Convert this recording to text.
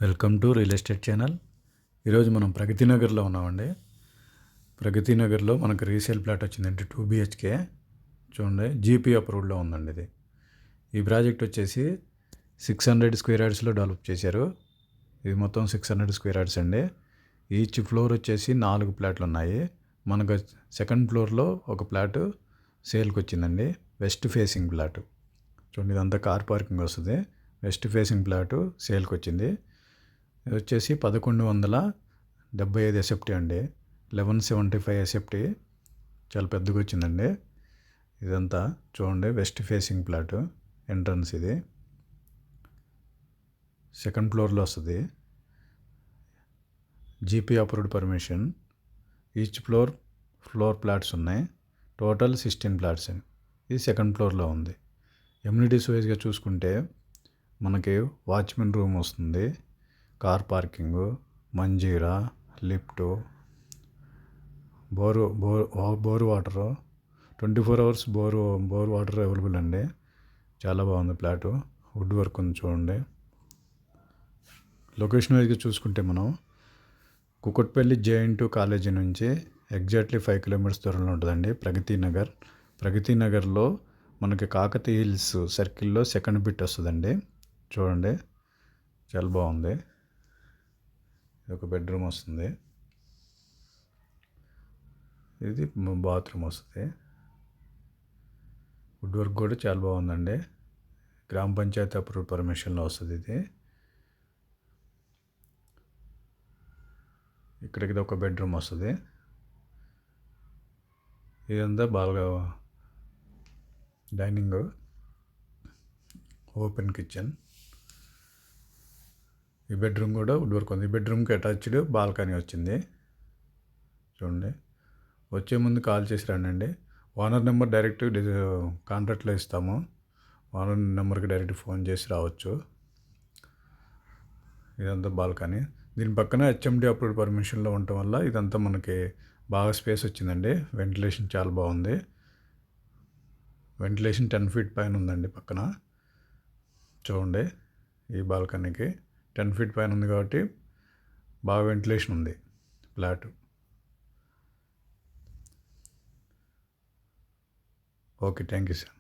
Welcome to real estate channel. ఈరోజు మనం ప్రగతి నగర్లో ఉన్నామండి. ప్రగతి నగర్లో మనకు రీసేల్ ప్లాట్ వచ్చిందంటే 2 BHK. చూడండి, జీపీ అప్రూవ్డ్లో ఉందండి ఇది. ఈ ప్రాజెక్ట్ వచ్చేసి 600 స్క్వేర్ యార్డ్స్లో డెవలప్ చేశారు. ఇది మొత్తం 600 స్క్వేర్ యార్డ్స్ అండి. ఈచ్ ఫ్లోర్ వచ్చేసి 4 ప్లాట్లు ఉన్నాయి. మనకు సెకండ్ ఫ్లోర్లో ఒక ప్లాట్ సేల్కి వచ్చిందండి. West facing plot. చూడండి, ఇదంతా కార్ పార్కింగ్ వస్తుంది. వెస్ట్ ఫేసింగ్ ప్లాటు సేల్కి వచ్చింది. ఇది వచ్చేసి 1175 ఎస్ఎఫ్టీ అండి. 1175 ఎస్ఎఫ్టీ, చాలా పెద్దగా వచ్చిందండి. ఇదంతా చూడండి, వెస్ట్ ఫేసింగ్ ప్లాట్. ఎంట్రన్స్ ఇది సెకండ్ ఫ్లోర్లో వస్తుంది. GP approved permission. Each floor flats ఉన్నాయి. Total 16 flats. ఇది సెకండ్ ఫ్లోర్లో ఉంది. ఎమ్యూనిటీస్ వైజ్గా చూసుకుంటే మనకి వాచ్మెన్ రూమ్ వస్తుంది, car parking, Manjeera, lift, bore water, 24 hours bore water available అండి. చాలా బాగుంది ప్లాటు. వుడ్ వర్క్ ఉంది చూడండి. లొకేషన్ వైజ్గా చూసుకుంటే మనం కుకట్పల్లి జేఎన్2 కాలేజీ నుంచి ఎగ్జాక్ట్లీ 5 kilometers దూరంలో ఉంటుందండి ప్రగతి నగర్లో మనకి కాకతీయ హిల్స్ సర్కిల్లో సెకండ్ బిట్ వస్తుందండి. చూడండి, చాలా బాగుంది. ఇది ఒక బెడ్రూమ్ వస్తుంది. ఇది బాత్రూమ్ వస్తుంది. వుడ్ వర్క్ కూడా చాలా బాగుందండి. గ్రామ పంచాయతీ అప్రూవ్డ్ పర్మిషన్లో వస్తుంది ఇది. ఇక్కడికి ఇది ఒక బెడ్రూమ్ వస్తుంది. ఇదంతా బాగా డైనింగ్, ఓపెన్ కిచెన్. ఈ బెడ్రూమ్ కూడా వుడ్ వర్క్ ఉంది. ఈ బెడ్రూమ్కి అటాచ్డ్ బాల్కనీ వచ్చింది. చూడండి, వచ్చే ముందు కాల్ చేసి రండి. ఓనర్ నెంబర్ డైరెక్ట్ కాంట్రాక్ట్లో ఇస్తాము. ఓనర్ నెంబర్కి డైరెక్ట్ ఫోన్ చేసి రావచ్చు. ఇదంతా బాల్కనీ. దీని పక్కన హెచ్ఎండి అప్రూవ్డ్ పర్మిషన్లో ఉండటం వల్ల ఇదంతా మనకి బాగా స్పేస్ వచ్చిందండి. వెంటిలేషన్ చాలా బాగుంది. వెంటిలేషన్ 10 feet పైన ఉందండి పక్కన. చూడండి, ఈ బాల్కనీకి 10 feet పైన ఉంది కాబట్టి బాగా వెంటిలేషన్ ఉంది flat. Okay, thank you sir.